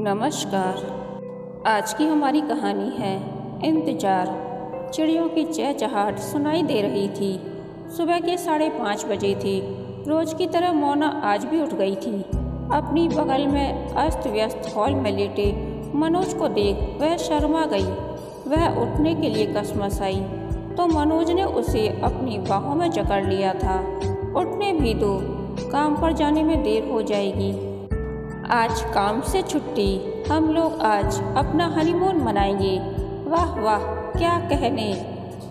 नमस्कार। आज की हमारी कहानी है इंतज़ार। चिड़ियों की चहचहाहट सुनाई दे रही थी। सुबह के 5:30 बजे थे। रोज़ की तरह मोना आज भी उठ गई थी। अपनी बगल में अस्त व्यस्त हॉल में लेटे मनोज को देख वह शर्मा गई। वह उठने के लिए कसमसाई तो मनोज ने उसे अपनी बाहों में जकड़ लिया था। उठने भी दो, काम पर जाने में देर हो जाएगी। आज काम से छुट्टी, हम लोग आज अपना हनीमून मनाएंगे। वाह वाह, क्या कहने।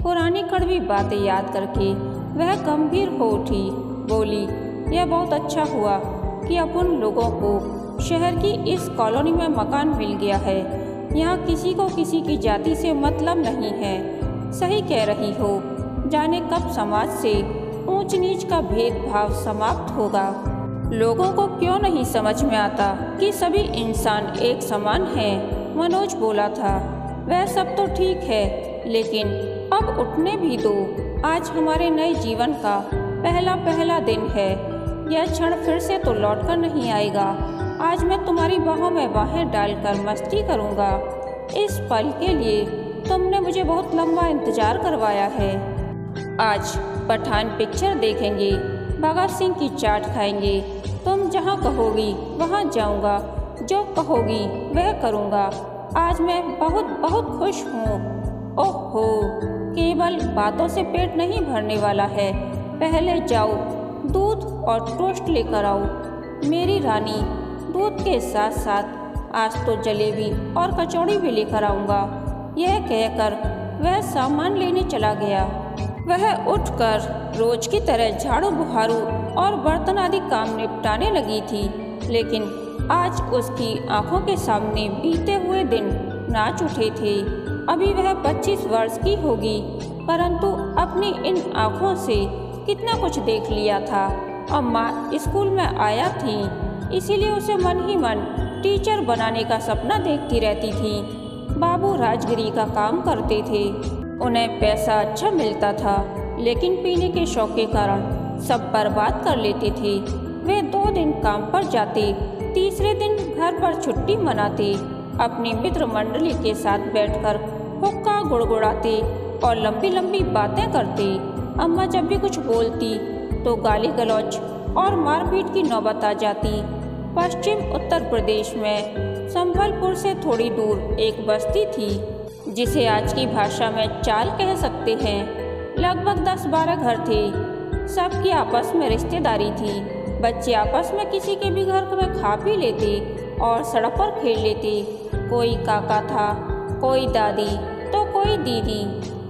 पुरानी कड़वी बातें याद करके वह गंभीर हो उठी। बोली, यह बहुत अच्छा हुआ कि अब उन लोगों को शहर की इस कॉलोनी में मकान मिल गया है। यहाँ किसी को किसी की जाति से मतलब नहीं है। सही कह रही हो, जाने कब समाज से ऊंच नीच का भेदभाव समाप्त होगा। लोगों को क्यों नहीं समझ में आता कि सभी इंसान एक समान हैं। मनोज बोला था, वह सब तो ठीक है, लेकिन अब उठने भी दो। आज हमारे नए जीवन का पहला दिन है। यह क्षण फिर से तो लौट कर नहीं आएगा। आज मैं तुम्हारी बाहों में बाहें डालकर मस्ती करूँगा। इस पल के लिए तुमने मुझे बहुत लंबा इंतजार करवाया है। आज पठान पिक्चर देखेंगे, भगत सिंह की चाट खाएंगे। तुम जहाँ कहोगी वहाँ जाऊँगा, जो कहोगी वह करूँगा। आज मैं बहुत बहुत खुश हूँ। ओहो, केवल बातों से पेट नहीं भरने वाला है। पहले जाओ दूध और टोस्ट लेकर आओ। मेरी रानी, दूध के साथ साथ आज तो जलेबी और कचौड़ी भी लेकर आऊँगा। यह कहकर वह सामान लेने चला गया। वह उठकर रोज की तरह झाड़ू बुहारू और बर्तन आदि काम निपटाने लगी थी, लेकिन आज उसकी आंखों के सामने बीते हुए दिन नाच उठे थे। अभी वह 25 वर्ष की होगी, परंतु अपनी इन आंखों से कितना कुछ देख लिया था। अम्मा स्कूल में आया थी, इसीलिए उसे मन ही मन टीचर बनाने का सपना देखती रहती थी। बाबू राजगिरी का काम करते थे, उन्हें पैसा अच्छा मिलता था, लेकिन पीने के शौक के कारण सब बर्बाद कर लेते थे। वे 2 दिन काम पर जाते, तीसरे दिन घर पर छुट्टी मनाते, अपनी मित्र मंडली के साथ बैठकर हुक्का गुड़गुड़ाते और लंबी लंबी बातें करते। अम्मा जब भी कुछ बोलती तो गाली गलौज और मारपीट की नौबत आ जाती। पश्चिम उत्तर प्रदेश में संबलपुर से थोड़ी दूर एक बस्ती थी, जिसे आज की भाषा में चाल कह सकते हैं। लगभग 10-12 घर थे। सबकी आपस में रिश्तेदारी थी। बच्चे आपस में किसी के भी घर में खा पी लेते और सड़क पर खेल लेते। कोई काका था, कोई दादी तो कोई दीदी।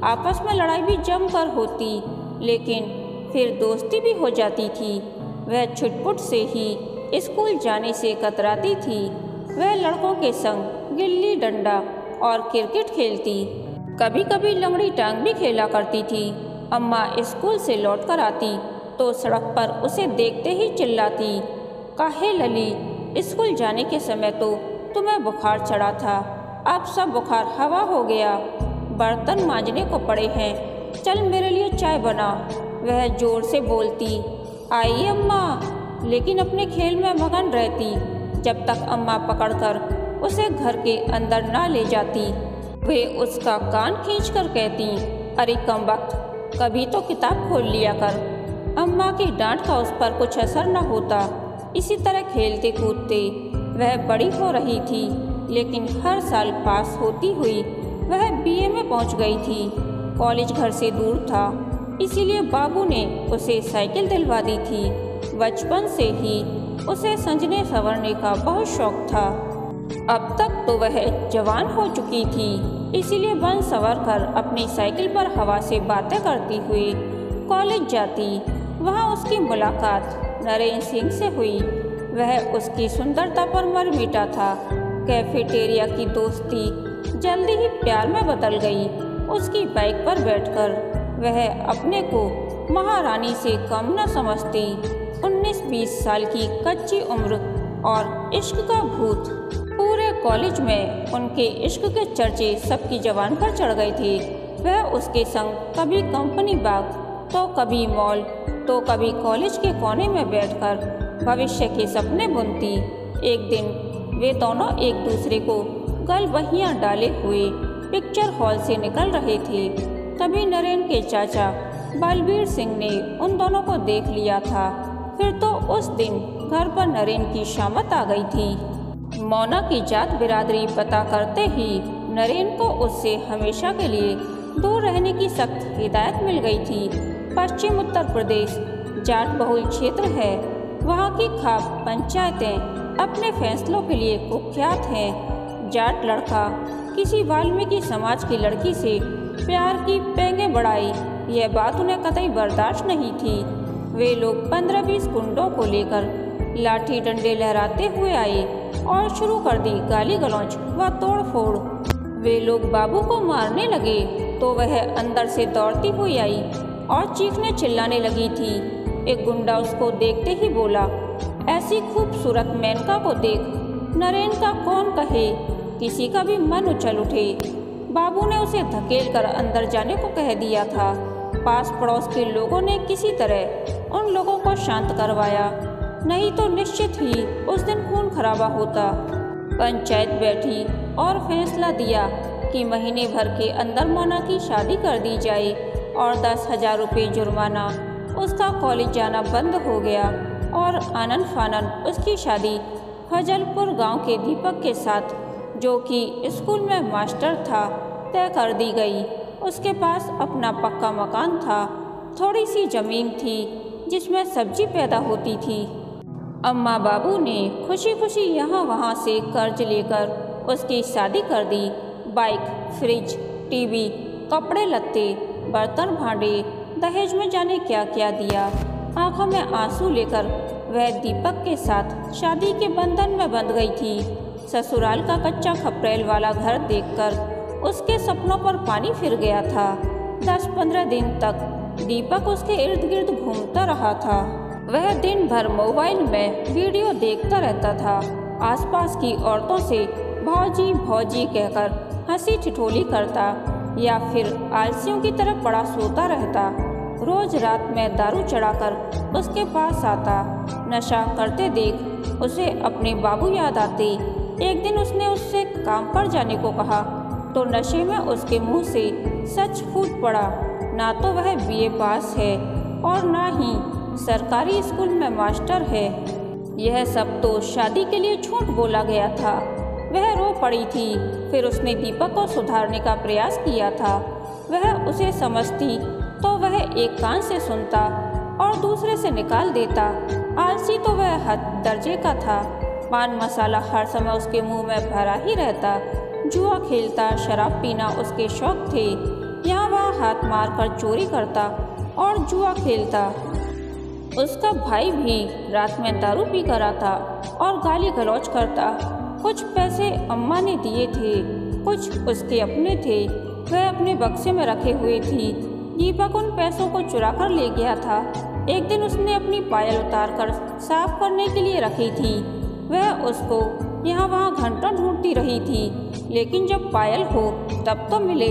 आपस में लड़ाई भी जमकर होती, लेकिन फिर दोस्ती भी हो जाती थी। वह छुटपुट से ही स्कूल जाने से कतराती थी। वह लड़कों के संग गिल्ली डंडा और क्रिकेट खेलती, कभी कभी लंगड़ी टांग भी खेला करती थी। अम्मा स्कूल से लौटकर आती तो सड़क पर उसे देखते ही चिल्लाती, काहे लली, स्कूल जाने के समय तो तुम्हें बुखार चढ़ा था, अब सब बुखार हवा हो गया। बर्तन मांजने को पड़े हैं, चल मेरे लिए चाय बना। वह जोर से बोलती, आई अम्मा, लेकिन अपने खेल में मगन रहती। जब तक अम्मा पकड़कर उसे घर के अंदर ना ले जाती, वे उसका कान खींचकर कहती, अरे कमबख्त, कभी तो किताब खोल लिया कर। अम्मा की डांट का उस पर कुछ असर न होता। इसी तरह खेलते कूदते वह बड़ी हो रही थी, लेकिन हर साल पास होती हुई वह बीए में पहुंच गई थी। कॉलेज घर से दूर था, इसीलिए बाबू ने उसे साइकिल दिलवा दी थी। बचपन से ही उसे संजने संवरने का बहुत शौक था। अब तक तो वह जवान हो चुकी थी, इसीलिए बन संवर कर अपनी साइकिल पर हवा से बातें करती हुई कॉलेज जाती। वहाँ उसकी मुलाकात नरेंद्र सिंह से हुई। वह उसकी सुंदरता पर मर मिटा था। कैफेटेरिया की दोस्ती जल्दी ही प्यार में बदल गई। उसकी बाइक पर बैठकर वह अपने को महारानी से कम न समझती। 19-20 साल की कच्ची उम्र और इश्क का भूत। पूरे कॉलेज में उनके इश्क के चर्चे सबकी जबान पर चढ़ गए थे। वह उसके संग कभी कंपनी बाग तो कभी मॉल तो कभी कॉलेज के कोने में बैठकर भविष्य के सपने बुनती। एक दिन वे दोनों एक दूसरे को गलबहियां डाले हुए पिक्चर हॉल से निकल रहे थे। तभी नरेन के चाचा बलबीर सिंह ने उन दोनों को देख लिया था। फिर तो उस दिन घर पर नरेन की शामत आ गई थी। मोना की जात बिरादरी पता करते ही नरेन को उससे हमेशा के लिए दूर रहने की सख्त हिदायत मिल गई थी। पश्चिम उत्तर प्रदेश जाट बहुल क्षेत्र है। वहाँ की खाप पंचायतें अपने फैसलों के लिए कुख्यात हैं। जाट लड़का किसी वाल्मीकि समाज की लड़की से प्यार की पेंगे बढ़ाई, यह बात उन्हें कतई बर्दाश्त नहीं थी। वे लोग 15-20 गुंडों को लेकर लाठी डंडे लहराते हुए आए और शुरू कर दी गाली गलौज व तोड़फोड़। वे लोग बाबू को मारने लगे तो वह अंदर से दौड़ती हुई आई और चीखने चिल्लाने लगी थी। एक गुंडा उसको देखते ही बोला, ऐसी खूबसूरत मेनका को देख नरेन का कौन कहे, किसी का भी मन उछल उठे। बाबू ने उसे धकेल कर अंदर जाने को कह दिया था। पास पड़ोस के लोगों ने किसी तरह उन लोगों को शांत करवाया, नहीं तो निश्चित ही उस दिन खून खराबा होता। पंचायत बैठी और फैसला दिया कि महीने भर के अंदर मोना की शादी कर दी जाए और 10,000 रुपये जुर्माना। उसका कॉलेज जाना बंद हो गया और आनन फानन उसकी शादी फजलपुर गांव के दीपक के साथ, जो कि स्कूल में मास्टर था, तय कर दी गई। उसके पास अपना पक्का मकान था, थोड़ी सी जमीन थी जिसमें सब्जी पैदा होती थी। अम्मा बाबू ने खुशी खुशी यहाँ वहाँ से कर्ज लेकर उसकी शादी कर दी। बाइक, फ्रिज, टीवी, कपड़े लत्ते, बर्तन भांडे, दहेज में जाने क्या क्या दिया। आंखों में आंसू लेकर वह दीपक के साथ शादी के बंधन में बंध गई थी। ससुराल का कच्चा खपरेल वाला घर देखकर उसके सपनों पर पानी फिर गया था। 10-15 दिन तक दीपक उसके इर्द गिर्द घूमता रहा था। वह दिन भर मोबाइल में वीडियो देखता रहता था। आसपास की औरतों से भौजी भौजी कहकर हंसी ठिठोली करता या फिर आलसियों की तरह पड़ा सोता रहता। रोज रात में दारू चढ़ाकर उसके पास आता। नशा करते देख उसे अपने बाबू याद आते। एक दिन उसने उससे काम पर जाने को कहा तो नशे में उसके मुंह से सच फूट पड़ा। ना तो वह बीए पास है और ना ही सरकारी स्कूल में मास्टर है। यह सब तो शादी के लिए झूठ बोला गया था। वह रो पड़ी थी। फिर उसने दीपक को सुधारने का प्रयास किया था। वह उसे समझती तो वह एक कान से सुनता और दूसरे से निकाल देता। आलसी तो वह हद दर्जे का था। पान मसाला हर समय उसके मुंह में भरा ही रहता। जुआ खेलता, शराब पीना उसके शौक थे। यहाँ वहाँ हाथ मारकर चोरी करता और जुआ खेलता। उसका भाई भी रात में दारू पी कर आता और गाली गलौज करता। कुछ पैसे अम्मा ने दिए थे, कुछ उसके अपने थे। वह अपने बक्से में रखे हुए थी। दीपक उन पैसों को चुरा कर ले गया था। एक दिन उसने अपनी पायल उतारकर साफ करने के लिए रखी थी। वह उसको यहाँ वहाँ घंटों ढूंढती रही थी, लेकिन जब पायल हो तब तो मिले।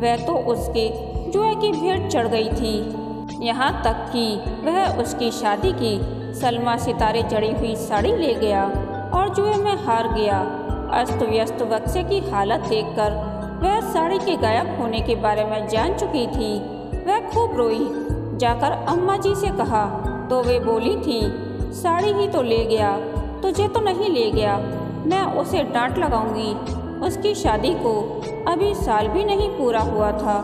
वह तो उसके जुए की भेंट चढ़ गई थी। यहाँ तक कि वह उसकी शादी की सलमा सितारे जड़ी हुई साड़ी ले गया और जुए में हार गया। अस्त व्यस्त बक्से की हालत देखकर वह साड़ी के गायब होने के बारे में जान चुकी थी। वह खूब रोई। जाकर अम्मा जी से कहा तो वे बोली थी, साड़ी ही तो ले गया, तुझे तो नहीं ले गया। मैं उसे डांट लगाऊंगी। उसकी शादी को अभी साल भी नहीं पूरा हुआ था,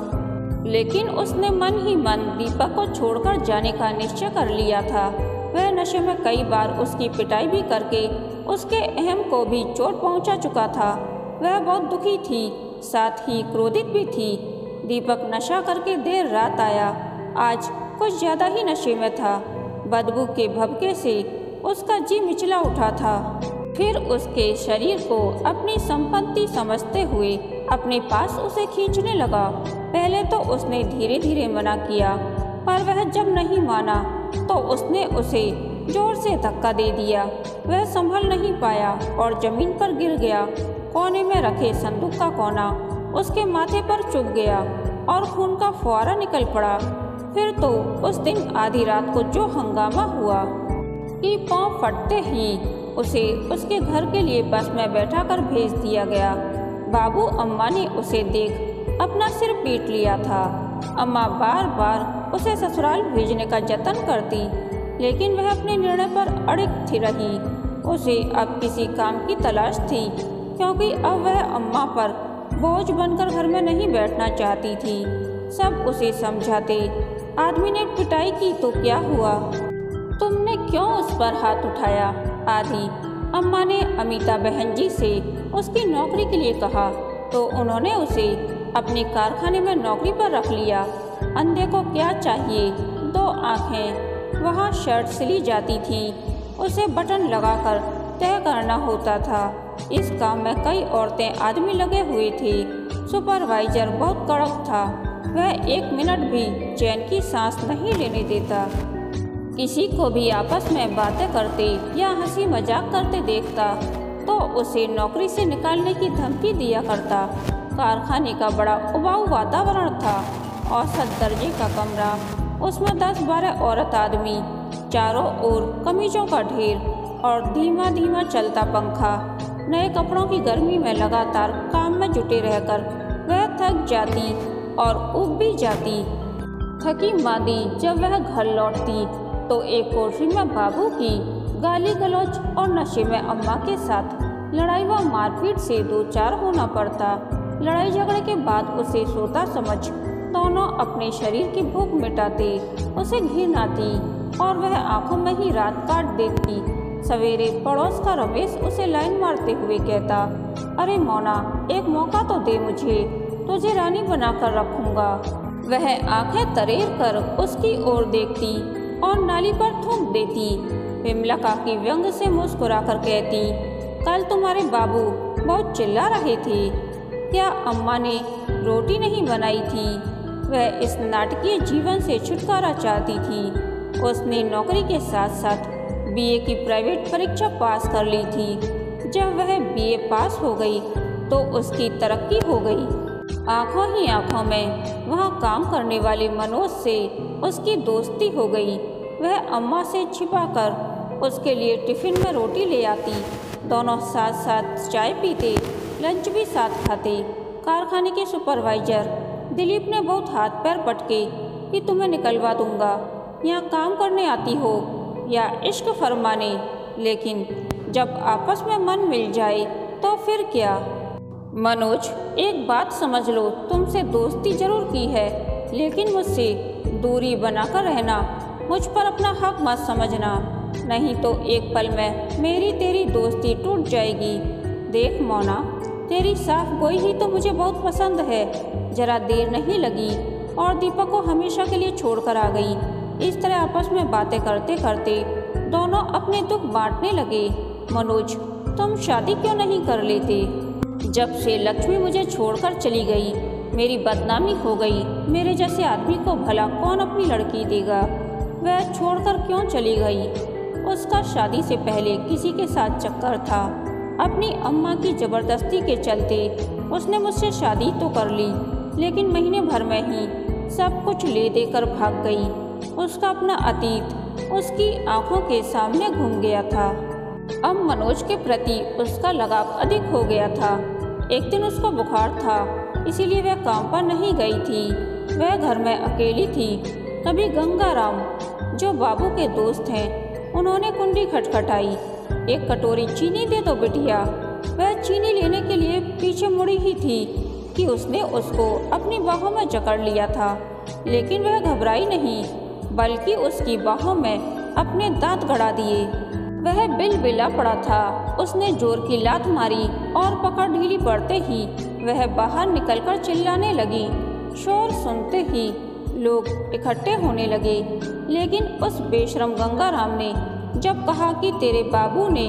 लेकिन उसने मन ही मन दीपक को छोड़कर जाने का निश्चय कर लिया था। वह नशे में कई बार उसकी पिटाई भी करके उसके अहम को भी चोट पहुंचा चुका था। वह बहुत दुखी थी, साथ ही क्रोधित भी थी। दीपक नशा करके देर रात आया। आज कुछ ज़्यादा ही नशे में था। बदबू के भभके से उसका जी मिचला उठा था। फिर उसके शरीर को अपनी संपत्ति समझते हुए अपने पास उसे खींचने लगा। पहले तो उसने धीरे धीरे मना किया, पर वह जब नहीं माना तो उसने उसे जोर से धक्का दे दिया। वह संभल नहीं पाया और जमीन पर गिर गया। कोने में रखे संदूक का कोना उसके माथे पर चुभ गया और खून का फुहारा निकल पड़ा। फिर तो उस दिन आधी रात को जो हंगामा हुआ कि पाँव फटते ही उसे उसके घर के लिए बस में बैठाकर भेज दिया गया। बाबू अम्मा ने उसे देख अपना सिर पीट लिया था। अम्मा बार बार उसे ससुराल भेजने का जतन करती, लेकिन वह अपने निर्णय पर अड़िग थी रही। उसे अब किसी काम की तलाश थी, क्योंकि अब वह अम्मा पर बोझ बनकर घर में नहीं बैठना चाहती थी। सब उसे समझाते, आदमी ने पिटाई की तो क्या हुआ, तुमने क्यों उस पर हाथ उठाया आदि। अम्मा ने अमिता बहन जी से उसकी नौकरी के लिए कहा तो उन्होंने उसे अपने कारखाने में नौकरी पर रख लिया। अंधे को क्या चाहिए, 2 आँखें। वहाँ शर्ट सिली जाती थी, उसे बटन लगाकर तय करना होता था। इस काम में कई औरतें आदमी लगे हुए थे। सुपरवाइजर बहुत कड़क था, वह 1 मिनट भी चैन की सांस नहीं लेने देता। किसी को भी आपस में बातें करते या हंसी मजाक करते देखता तो उसे नौकरी से निकालने की धमकी दिया करता। कारखाने का बड़ा उबाऊ वातावरण था, औसत दर्जे का कमरा, उसमें 10-12 औरत आदमी, चारों ओर कमीजों का ढेर और धीमा धीमा चलता पंखा। नए कपड़ों की गर्मी में लगातार काम में जुटे रहकर वह थक जाती और ऊब भी जाती। थकी मादी जब वह घर लौटती तो एक कोठरी में बाबू की गाली गलौज और नशे में अम्मा के साथ लड़ाई व मारपीट से 2-4 होना पड़ता। लड़ाई झगड़े के बाद उसे सोता समझ दोनों अपने शरीर की भूख मिटाते। उसे घिन आती और वह आंखों में ही रात काट देती। सवेरे पड़ोस का रमेश उसे लाइन मारते हुए कहता, अरे मोना, एक मौका तो दे मुझे, तुझे रानी बनाकर रखूंगा। वह आंखें तरेर कर उसकी ओर देखती और नाली पर थूक देती। विमला काकी व्यंग से मुस्कुराकर कहती, कल तुम्हारे बाबू बहुत चिल्ला रहे थे, क्या अम्मा ने रोटी नहीं बनाई थी? वह इस नाटकीय जीवन से छुटकारा चाहती थी। उसने नौकरी के साथ साथ बीए की प्राइवेट परीक्षा पास कर ली थी। जब वह बीए पास हो गई तो उसकी तरक्की हो गई। आंखों ही आंखों में वहाँ काम करने वाले मनोज से उसकी दोस्ती हो गई। वह अम्मा से छिपाकर उसके लिए टिफिन में रोटी ले आती। दोनों साथ साथ चाय पीते, लंच भी साथ खाते। कारखाने के सुपरवाइजर दिलीप ने बहुत हाथ पैर पटके कि तुम्हें निकलवा दूंगा, यहाँ काम करने आती हो या इश्क फरमाने, लेकिन जब आपस में मन मिल जाए तो फिर क्या। मनोज, एक बात समझ लो, तुमसे दोस्ती जरूर की है, लेकिन मुझसे दूरी बनाकर रहना। मुझ पर अपना हक मत समझना, नहीं तो एक पल में मेरी तेरी दोस्ती टूट जाएगी। देख मोना, तेरी साफ गोई ही तो मुझे बहुत पसंद है। जरा देर नहीं लगी और दीपक को हमेशा के लिए छोड़कर आ गई। इस तरह आपस में बातें करते करते दोनों अपने दुख बांटने लगे। मनोज, तुम शादी क्यों नहीं कर लेते? जब से लक्ष्मी मुझे छोड़कर चली गई, मेरी बदनामी हो गई। मेरे जैसे आदमी को भला कौन अपनी लड़की देगा? वह छोड़कर क्यों चली गई? उसका शादी से पहले किसी के साथ चक्कर था। अपनी अम्मा की ज़बरदस्ती के चलते उसने मुझसे शादी तो कर ली, लेकिन महीने भर में ही सब कुछ ले देकर भाग गई। उसका अपना अतीत उसकी आंखों के सामने घूम गया था। अब मनोज के प्रति उसका लगाव अधिक हो गया था। एक दिन उसको बुखार था, इसीलिए वह काम पर नहीं गई थी। वह घर में अकेली थी। तभी गंगाराम, जो बाबू के दोस्त हैं, उन्होंने कुंडी खटखटाई। एक कटोरी चीनी दे दो बिटिया। वह चीनी लेने के लिए पीछे मुड़ी ही थी कि उसने उसको अपनी बाहों में जकड़ लिया था, लेकिन वह घबराई नहीं, बल्कि उसकी बाहों में अपने दांत गड़ा दिए। वह बिलबिला पड़ा था। उसने जोर की लात मारी और पकड़ ढीली पड़ते ही वह बाहर निकलकर चिल्लाने लगी। शोर सुनते ही लोग इकट्ठे होने लगे, लेकिन उस बेशरम गंगाराम ने जब कहा कि तेरे बाबू ने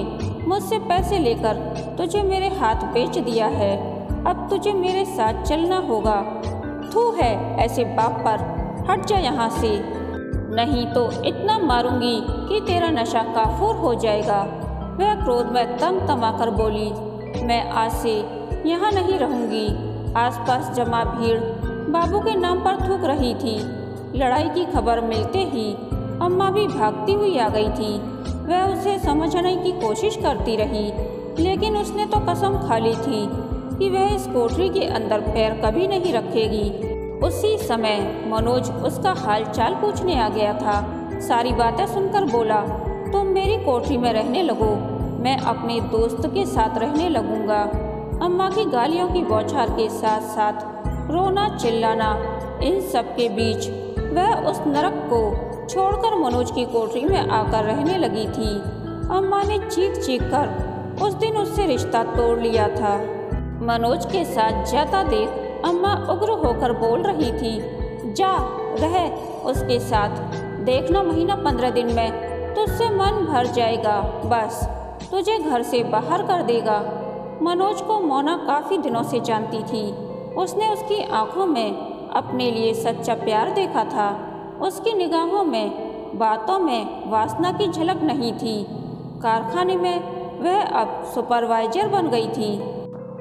मुझसे पैसे लेकर तुझे मेरे हाथ बेच दिया है, अब तुझे मेरे साथ चलना होगा। थू है ऐसे बाप पर, हट जा यहाँ से, नहीं तो इतना मारूंगी कि तेरा नशा काफूर हो जाएगा। वह क्रोध में तमतमाकर बोली, मैं आज से यहाँ नहीं रहूंगी। आसपास जमा भीड़ बाबू के नाम पर थूक रही थी। लड़ाई की खबर मिलते ही अम्मा भी भागती हुई आ गई थी। वह उसे समझने की कोशिश करती रही, लेकिन उसने तो कसम खा ली थी कि वह इस कोठरी के अंदर पैर कभी नहीं रखेगी। उसी समय मनोज उसका हाल चाल पूछने आ गया था। सारी बातें सुनकर बोला, तुम मेरी कोठरी में रहने लगो, मैं अपने दोस्त के साथ रहने लगूंगा। अम्मा की गालियों की बौछार के साथ साथ रोना चिल्लाना, इन सब के बीच वह उस नरक को छोड़कर मनोज की कोठरी में आकर रहने लगी थी। अम्मा ने चीख चीख कर उस दिन उससे रिश्ता तोड़ लिया था। मनोज के साथ जाता देख अम्मा उग्र होकर बोल रही थी, जा रह उसके साथ, देखना महीना 15 दिन में तुझसे मन भर जाएगा, बस तुझे घर से बाहर कर देगा। मनोज को मोना काफ़ी दिनों से जानती थी। उसने उसकी आंखों में अपने लिए सच्चा प्यार देखा था। उसकी निगाहों में, बातों में वासना की झलक नहीं थी। कारखाने में वह अब सुपरवाइजर बन गई थी।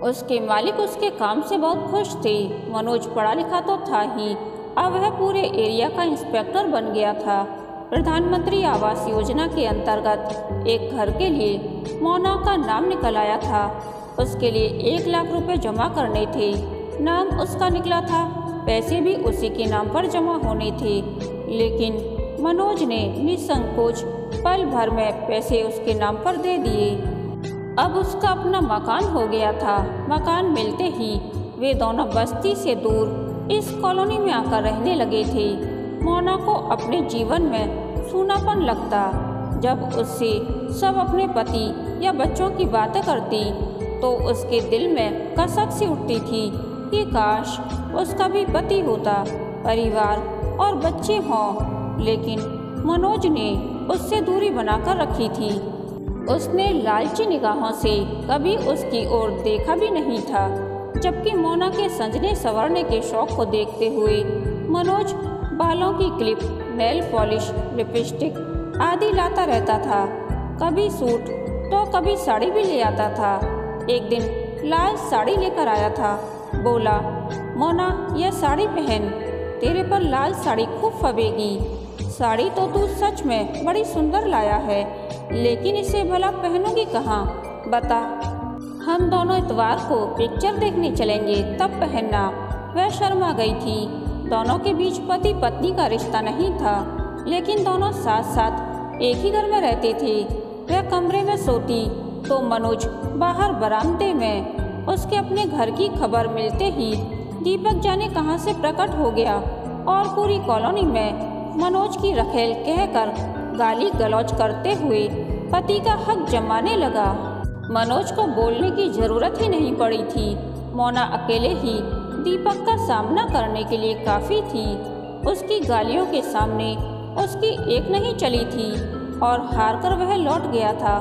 उसके मालिक उसके काम से बहुत खुश थे। मनोज पढ़ा लिखा तो था ही, अब वह पूरे एरिया का इंस्पेक्टर बन गया था। प्रधानमंत्री आवास योजना के अंतर्गत एक घर के लिए मोना का नाम निकल आया था। उसके लिए 1 लाख रुपए जमा करने थे। नाम उसका निकला था, पैसे भी उसी के नाम पर जमा होने थे, लेकिन मनोज ने निसंकोच पल भर में पैसे उसके नाम पर दे दिए। अब उसका अपना मकान हो गया था। मकान मिलते ही वे दोनों बस्ती से दूर इस कॉलोनी में आकर रहने लगे थे। मोना को अपने जीवन में सूनापन लगता। जब उससे सब अपने पति या बच्चों की बातें करती तो उसके दिल में कसक सी उठती थी कि काश उसका भी पति होता, परिवार और बच्चे हों। लेकिन मनोज ने उससे दूरी बनाकर रखी थी। उसने लालची निगाहों से कभी उसकी ओर देखा भी नहीं था। जबकि मोना के संजने संवरने के शौक को देखते हुए मनोज बालों की क्लिप, नेल पॉलिश, लिपस्टिक आदि लाता रहता था। कभी सूट तो कभी साड़ी भी ले आता था। एक दिन लाल साड़ी लेकर आया था। बोला, मोना यह साड़ी पहन, तेरे पर लाल साड़ी खूब फबेगी। साड़ी तो तू सच में बड़ी सुंदर लाया है, लेकिन इसे भला पहनूंगी कहाँ, बता। हम दोनों इतवार को पिक्चर देखने चलेंगे, तब पहनना। वह शर्मा गई थी। दोनों के बीच पति पत्नी का रिश्ता नहीं था, लेकिन दोनों साथ साथ एक ही घर में रहते थे। वह कमरे में सोती तो मनोज बाहर बरामदे में। उसके अपने घर की खबर मिलते ही दीपक जाने कहां से प्रकट हो गया और पूरी कॉलोनी में मनोज की रखेल कहकर गाली गलौज करते हुए पति का हक जमाने लगा। मनोज को बोलने की जरूरत ही नहीं पड़ी थी। मोना अकेले ही दीपक का सामना करने के लिए काफ़ी थी। उसकी गालियों के सामने उसकी एक नहीं चली थी और हार कर वह लौट गया था।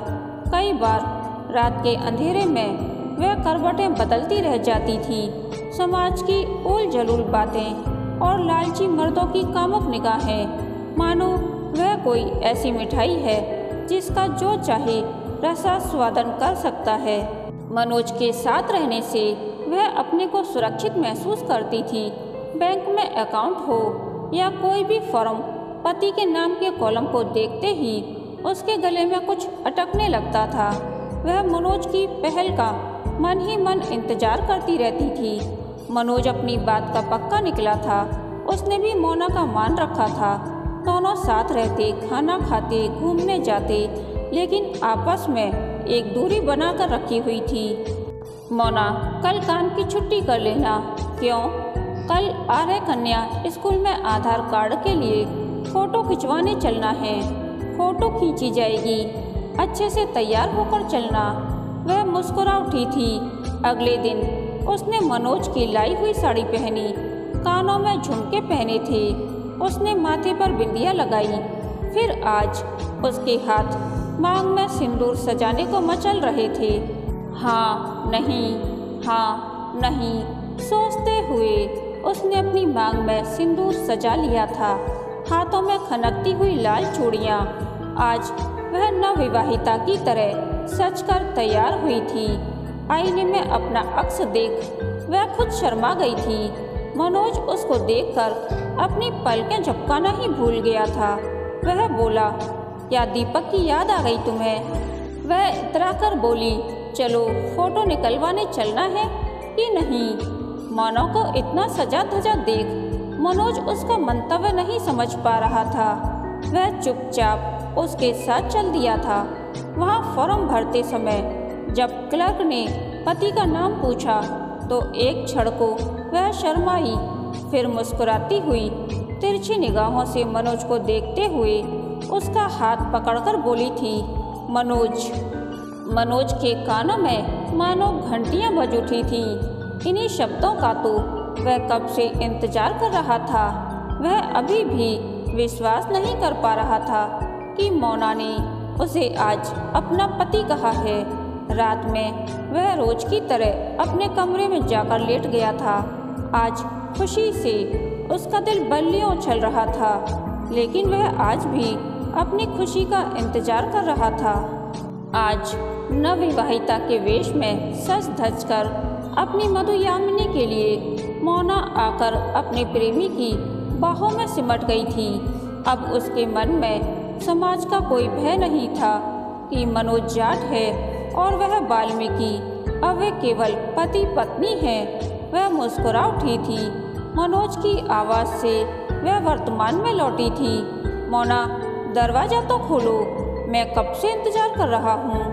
कई बार रात के अंधेरे में वह करवटें बदलती रह जाती थी। समाज की उल जलूल बातें और लालची मर्दों की कामुक निगाहें, मानो वह कोई ऐसी मिठाई है जिसका जो चाहे रसास्वादन कर सकता है। मनोज के साथ रहने से वह अपने को सुरक्षित महसूस करती थी। बैंक में अकाउंट हो या कोई भी फॉर्म, पति के नाम के कॉलम को देखते ही उसके गले में कुछ अटकने लगता था। वह मनोज की पहल का मन ही मन इंतजार करती रहती थी। मनोज अपनी बात का पक्का निकला था। उसने भी मोना का मान रखा था। दोनों साथ रहते, खाना खाते, घूमने जाते, लेकिन आपस में एक दूरी बनाकर रखी हुई थी। मोना, कल काम की छुट्टी कर लेना। क्यों? कल आर्य कन्या स्कूल में आधार कार्ड के लिए फ़ोटो खिंचवाने चलना है। फ़ोटो खींची जाएगी, अच्छे से तैयार होकर चलना। वह मुस्कुरा उठी थी। अगले दिन उसने मनोज की लाई हुई साड़ी पहनी, कानों में झुमके पहने थे, उसने माथे पर बिंदिया लगाई। फिर आज उसके हाथ मांग में सिंदूर सजाने को मचल रहे थे। हाँ नहीं, हाँ नहीं सोचते हुए उसने अपनी मांग में सिंदूर सजा लिया था। हाथों में खनकती हुई लाल चूड़ियाँ। आज वह नवविवाहिता की तरह सजकर तैयार हुई थी। आईने में अपना अक्स देख वह खुद शर्मा गई थी। मनोज उसको देखकर अपनी पलकें झपकाना ही भूल गया था। वह बोला, क्या दीपक की याद आ गई तुम्हें? वह इतरा कर बोली, चलो फोटो निकलवाने चलना है कि नहीं? मानव को इतना सजा धजा देख मनोज उसका मंतव्य नहीं समझ पा रहा था। वह चुपचाप उसके साथ चल दिया था। वहाँ फॉर्म भरते समय जब क्लर्क ने पति का नाम पूछा तो एक क्षण को वह शर्माई, फिर मुस्कुराती हुई तिरछी निगाहों से मनोज को देखते हुए उसका हाथ पकड़कर बोली थी, मनोज। मनोज के कानों में मानो घंटियां बज उठी थीं। इन्हीं शब्दों का तो वह कब से इंतजार कर रहा था। वह अभी भी विश्वास नहीं कर पा रहा था कि मोना ने उसे आज अपना पति कहा है। रात में वह रोज की तरह अपने कमरे में जाकर लेट गया था। आज खुशी से उसका दिल बल्लियों उछल रहा था, लेकिन वह आज भी अपनी खुशी का इंतजार कर रहा था। आज नवविवाहिता के वेश में सज धज कर अपनी मधुयामिनी के लिए मोना आकर अपने प्रेमी की बाहों में सिमट गई थी। अब उसके मन में समाज का कोई भय नहीं था कि मनोज जाट है और वह वाल्मीकि, अब वे केवल पति पत्नी हैं। वह मुस्कुरा उठी थी। मनोज की आवाज़ से वह वर्तमान में लौटी थी। मोना, दरवाज़ा तो खोलो, मैं कब से इंतजार कर रहा हूँ।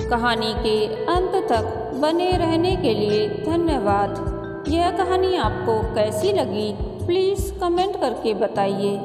कहानी के अंत तक बने रहने के लिए धन्यवाद। यह कहानी आपको कैसी लगी प्लीज़ कमेंट करके बताइए।